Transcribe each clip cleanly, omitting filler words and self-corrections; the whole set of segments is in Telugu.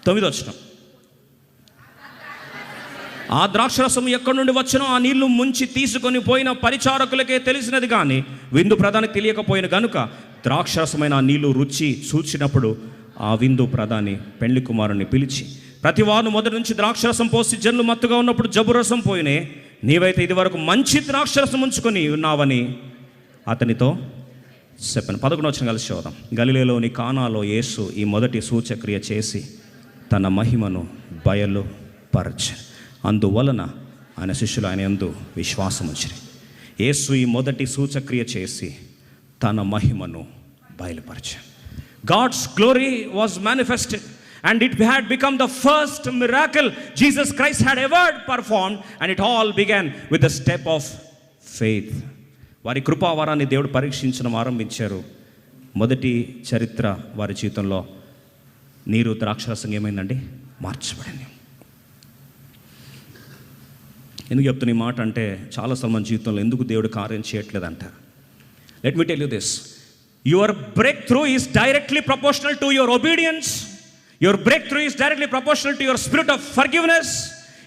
9వ వచనం. ఆ ద్రాక్షరసం ఎక్కడి నుండి వచ్చనో ఆ నీళ్లు ముంచి తీసుకొని పోయిన పరిచారకులకే తెలిసినది కానీ విందు ప్రధానికి తెలియకపోయిన గనుక ద్రాక్షరసమైన ఆ నీళ్లు రుచి చూచినప్పుడు ఆ విందు ప్రధాని పెళ్లి కుమారుని పిలిచి, ప్రతివారు మొదటి నుంచి ద్రాక్షరసం పోసి జనులు మత్తుగా ఉన్నప్పుడు జబురసం పోయినే, నీవైతే ఇది వరకు మంచి ద్రాక్షరసం ఉంచుకొని ఉన్నావని అతనితో చెప్పాను. 11వ వచనం కలిసి చూద్దాం. గలిలేలోని కానాలో యేసు ఈ మొదటి సూచక్రియ చేసి తన మహిమను బయలుపరచెను. అందువలన ఆయన శిష్యులు ఆయన యందు విశ్వాసం ఉంచిరి. యేసు ఈ మొదటి సూచక్రియ చేసి తన మహిమను బయలుపరచాడు. God's glory was manifested and it had become the first miracle Jesus Christ had ever performed, and it all began with the step of faith. వారి కృపావరాన్ని దేవుడు పరీక్షించడం ఆరంభించారు. మొదటి చరిత్ర వారి జీవితంలో నీరు ద్రాక్షరసం ఏమైందండి? మార్చబడింది. ఎందుకు చెప్తున్న ఈ మాట అంటే, చాలాసార్లు మన జీవితంలో ఎందుకు దేవుడు కార్యం చేయట్లేదు అంటారు. Let me tell you this, your break through is directly proportional to your obedience. Your break through is directly proportional to your spirit of forgiveness.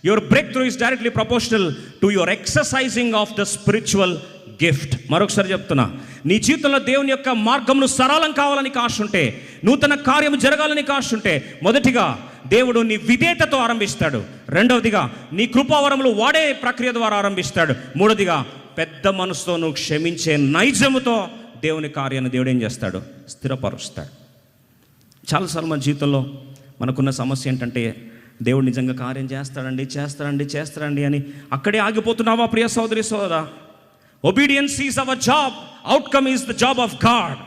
Your break through is directly proportional to your exercising of the spiritual gift. మరొకసారి చెప్తున్నా, నీ జీవితంలో దేవుని యొక్క మార్గమును సరళం కావాలని కాశ ఉంటే, నూతన కార్యము జరగాలని కాశ ఉంటే, మొదటిగా దేవుడు నీ విధేయతతో ఆరంభిస్తాడు. రెండవదిగా నీ కృపావరములు వాడే ప్రక్రియ ద్వారా ఆరంభిస్తాడు. మూడవదిగా పెద్ద మనసుతో నువ్వు క్షమించే నైజముతో దేవుని కార్యాన్ని దేవుడు ఏం చేస్తాడు? స్థిరపరుస్తాడు. చాలాసార్లు మన జీవితంలో మనకున్న సమస్య ఏంటంటే, దేవుడు నిజంగా కార్యం చేస్తాడండి అని అక్కడే ఆగిపోతున్నావా ప్రియ సోదరి సోదరా? Obedience is our job, outcome is the job of God.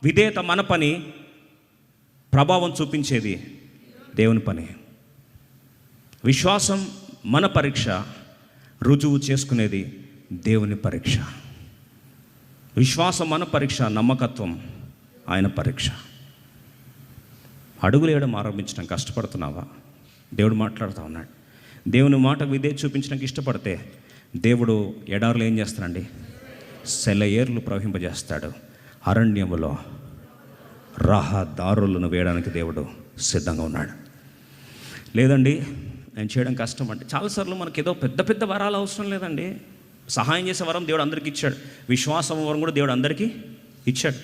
విధేయత మన పని, ప్రభావం చూపించేది దేవుని పని. విశ్వాసం మన పరీక్ష, రుజువు చేసుకునేది దేవుని పరీక్ష. విశ్వాసం మన పరీక్ష, నమ్మకత్వం ఆయన పరీక్ష. అడుగులు వేయడం ఆరంభించడం కష్టపడుతున్నావా? దేవుడు మాట్లాడుతూ ఉన్నాడు. దేవుని మాట విధేయత చూపించడానికి ఇష్టపడితే దేవుడు ఎడారులు ఏం చేస్తాడండి? సెలయేర్లు ప్రవహింపజేస్తాడు. అరణ్యములో రహదారులను వేయడానికి దేవుడు సిద్ధంగా ఉన్నాడు. లేదండి నేను చేయడం కష్టం అంటే, చాలాసార్లు మనకి ఏదో పెద్ద పెద్ద వరాలు అవసరం లేదండి. సహాయం చేసే వరం దేవుడు అందరికీ ఇచ్చాడు. విశ్వాసం వరం కూడా దేవుడు అందరికీ ఇచ్చాడు.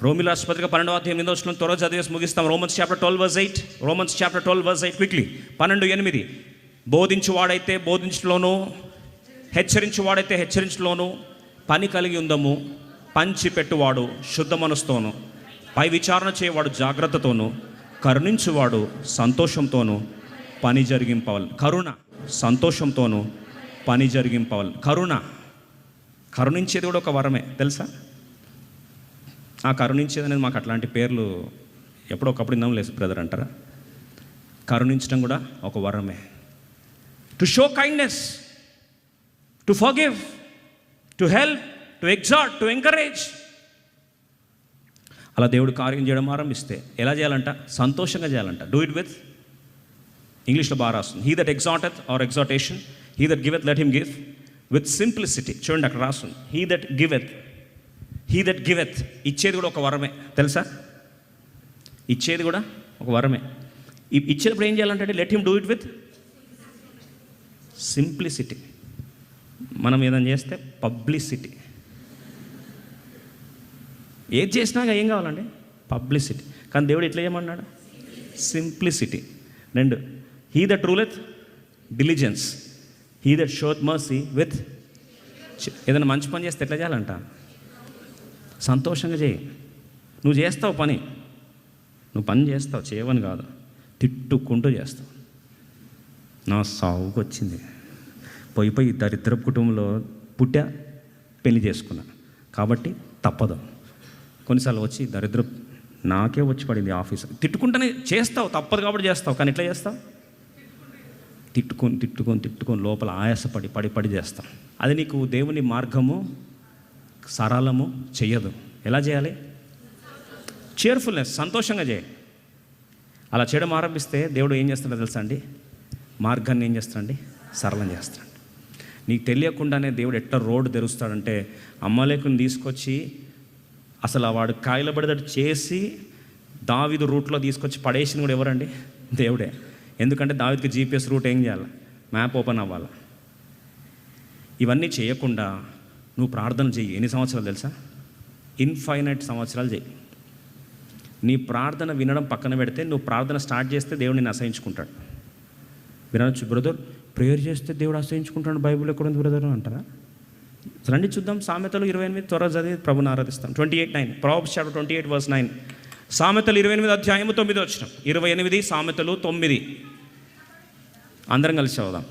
రోమిల ఆసుపత్రిగా 12వ అధ్యాయం 8వ వచనం త్వరగా చదివేసి ముగిస్తాం. Romans chapter 12 verse 8 quickly. 12:8 బోధించువాడైతే బోధించలోను, హెచ్చరించువాడైతే హెచ్చరించలోను పని కలిగి ఉందము. పంచిపెట్టువాడు శుద్ధ మనసుతోను, పై విచారణ చేయవాడు జాగ్రత్తతోను, కరుణించువాడు సంతోషంతోను పని జరిగింపవాలి. కరుణ సంతోషంతోను పని జరిగింపవాలి. కరుణించేది కూడా ఒక వరమే తెలుసా? ఆ కరుణించేది అనేది మాకు అట్లాంటి పేర్లు ఎప్పుడో ఒకప్పుడు ఇందాం లేదు బ్రదర్ అంటారా? కరుణించడం కూడా ఒక వరమే. To show kindness, to forgive, to help, to exhort, to encourage. అలా దేవుడు కార్యం చేయడం ఆరంభిస్తే ఎలా చేయాలంట? సంతోషంగా చేయాలంట. డూ ఇట్ విత్, ఇంగ్లీష్లో బాగా రాస్తుంది, he that exhorteth or exhortation, he that giveth let him give with simplicity. చూడండి అక్కడ రాస్తుంది, హీ దట్ గివెత్. ఇచ్చేది కూడా ఒక వరమే తెలుసా? ఇచ్చేది కూడా ఒక వరమే. ఇచ్చేటప్పుడు ఏం చేయాలంటే let him do it with simplicity. మనం ఏదైనా చేస్తే పబ్లిసిటీ. ఏది చేసినా ఏం కావాలండి? పబ్లిసిటీ. కానీ దేవుడు ఎట్లా చేయమన్నాడు? Simplicity. 2, he that ruleth diligence, he that showeth mercy with. ఏదైనా మంచి పని చేస్తే ఎట్లా చేయాలంట? సంతోషంగా చేయి. నువ్వు చేస్తావు పని, నువ్వు పని చేస్తావు, చేయవని కాదు, తిట్టుకుంటూ చేస్తావు. నా సావుకు వచ్చింది, పోయి దరిద్రపు కుటుంబంలో పుట్టా, పెళ్లి చేసుకున్నా కాబట్టి తప్పదు. కొన్నిసార్లు వచ్చి దరిద్రం నాకే వచ్చి పడింది ఆఫీస్. తిట్టుకుంటూనే చేస్తావు, తప్పదు కాబట్టి చేస్తావు. కానీ ఎట్లా చేస్తావు? తిట్టుకొని లోపల ఆయాసపడి చేస్తాం. అది నీకు దేవుని మార్గము సరళము చెయ్యదు. ఎలా చేయాలి? చేర్ఫుల్నెస్, సంతోషంగా చేయి. అలా చేయడం ఆరంభిస్తే దేవుడు ఏం చేస్తాడో తెలుసా అండి? మార్గాన్ని ఏం చేస్తాడండి? సరళం చేస్తాడు. నీకు తెలియకుండానే దేవుడు ఎట్లా రోడ్డు తెరుస్తాడంటే, అమ్మలేకుని తీసుకొచ్చి అసలు వాడు కాయలబడేటట్టు చేసి దావీదు రూట్లో తీసుకొచ్చి పడేసింది కూడా ఎవరండి? దేవుడే. ఎందుకంటే దావీదుకి జీపీఎస్ రూట్ ఏం చేయాలి? మ్యాప్ ఓపెన్ అవ్వాలి. ఇవన్నీ చేయకుండా నువ్వు ప్రార్థన చెయ్యి. ఎన్ని సంవత్సరాలు తెలుసా? ఇన్ఫైనైట్ సంవత్సరాలు చెయ్యి. నీ ప్రార్థన వినడం పక్కన పెడితే, నువ్వు ప్రార్థన స్టార్ట్ చేస్తే దేవుడు నిన్ను అసహించుకుంటాడు. వినొచ్చు, బ్రదర్ ప్రేయర్ చేస్తే దేవుడు అసహించుకుంటాడు, బైబిల్ ఎక్కడ ఉంది బ్రదర్ అంటారా? రండి చూద్దాం. సామెతలు 28 త్వరగా చదివి ప్రభుని ఆరాధిస్తాం. 28:9 Proverbs chapter 28 verse 9. సామెతలు 28 అధ్యాయము 9 వచనం. 28 సామెతలు 9 అందరం కలిసి చదువుదాం.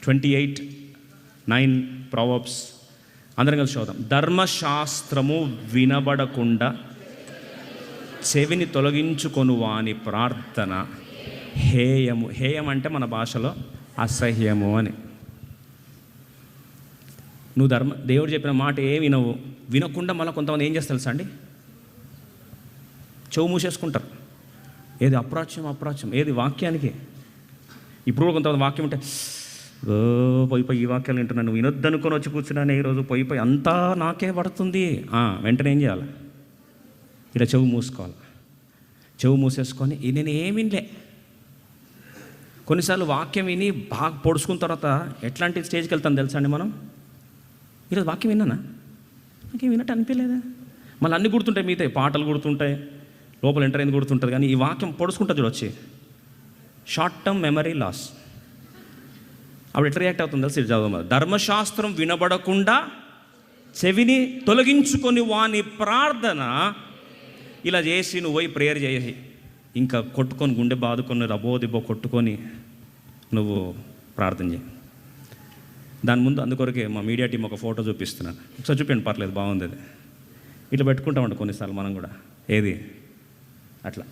28:9 Proverbs అందరం కలిసి చదువుదాం. ధర్మశాస్త్రము వినబడకుండా చెవిని తొలగించుకొను వాని ప్రార్థన హేయము. హేయం అంటే మన భాషలో అసహ్యము అని. నువ్వు దేవుడు చెప్పిన మాట వినవు. వినకుండా మళ్ళీ కొంతమంది ఏం చేస్తారు తెలుసా అండి? చెవు మూసేసుకుంటారు. ఏది అప్రాచ్యం ఏది వాక్యానికి. ఇప్పుడు కూడా కొంతమంది వాక్యం ఉంటే పోయి ఈ వాక్యాలు వింటున్నాను, నువ్వు వినొద్దనుకొని వచ్చి కూర్చున్నాను ఈరోజు, పోయి అంతా నాకే పడుతుంది. వెంటనే ఏం చేయాలి? ఇలా చెవు మూసుకోవాలి. చెవు మూసేసుకొని నేను ఏమి వినలే. కొన్నిసార్లు వాక్యం విని బాగా పొడుచుకున్న తర్వాత ఎట్లాంటి స్టేజ్కి వెళ్తాను తెలుసా అండి మనం? ఈరోజు వాక్యం విన్నానా, నాకేం విన్నట్టు అనిపించలేదా? మళ్ళీ అన్నీ గుర్తుంటాయి, మిగతాయి పాటలు గుర్తుంటాయి, లోపల ఎంటర్ అయింది గుర్తుంటుంది, కానీ ఈ వాక్యం పొడుచుకుంటుంది చూడు వచ్చి. Short term memory loss. అప్పుడు ఎట్లా రియాక్ట్ అవుతుంది తెలిసి చదువు. ధర్మశాస్త్రం వినబడకుండా చెవిని తొలగించుకొని వాని ప్రార్థన. ఇలా చేసి నువ్వు పోయి ప్రేయర్ చేసి ఇంకా కొట్టుకొని గుండె బాదుకొని రబోదిబో కొట్టుకొని నువ్వు ప్రార్థన చేయి. దాని ముందు అందుకొరకే మా మీడియా టీం ఒక ఫోటో చూపిస్తున్నాను, ఒకసారి చూపించండి, పర్లేదు, బాగుంది. అది ఇట్లా పెట్టుకుంటామంట కొన్నిసార్లు మనం కూడా. ఏది అట్లా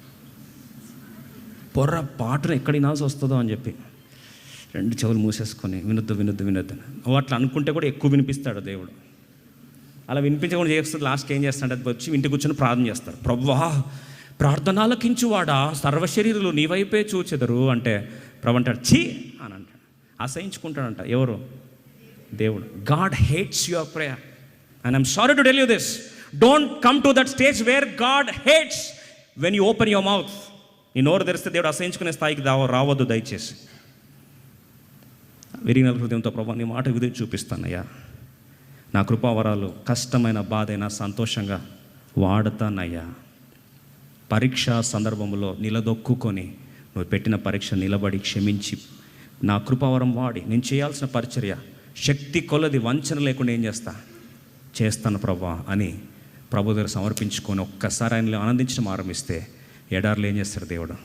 పాటను ఎక్కడ వినాల్సి వస్తుందో అని చెప్పి రెండు చెవులు మూసేసుకొని వినొద్దు. అట్లా అనుకుంటే కూడా ఎక్కువ వినిపిస్తాడు దేవుడు. అలా వినిపించకుండా చేస్తుంది. లాస్ట్కి ఏం చేస్తాడు? అది వచ్చి ఇంటికి కూర్చొని ప్రార్థన చేస్తాడు. ప్రభువా ప్రార్థనాలకించువాడా, సర్వశరీరులు నీ వైపే చూచెదరు అంటే ప్రభు అంటాడు ఛీ అని అంటాడు. అసహించుకుంటాడంట. ఎవరు? దేవుడు. God hates your prayer and I'm sorry to tell you this. Don't come to that stage where God hates when you open your mouth. నీ నోరు తెరిస్తే దేవుడు అసహించుకునే స్థాయికి రావద్దు దయచేసి. విరిగిన హృదయంతో ప్రభు నీ మాట విధి చూపిస్తానయ్యా. నా కృపావరాలు కష్టమైన బాధైనా సంతోషంగా వాడతానయ్యా. పరీక్ష సందర్భంలో నిలదొక్కుని నువ్వు పెట్టిన పరీక్ష నిలబడి క్షమించి నా కృపావరం వాడి నేను చేయాల్సిన పరిచర్య శక్తి కొలది వంచన లేకుండా ఏం చేస్తాను ప్రభా అని ప్రభు దగ్గర సమర్పించుకొని ఒక్కసారి ఆయనలో ఆనందించిన ఆరంభిస్తే ఎడార్లు ఏం చేస్తాడు? దేవుడు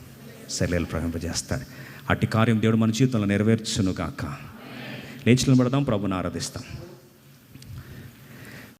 శైలిలు ప్రవహింపజేస్తాడు. అట్టి కార్యం దేవుడు మన జీవితంలో నెరవేర్చును గాక. లేచి నిలబడదాం, ప్రభుని ఆరాధిస్తాం.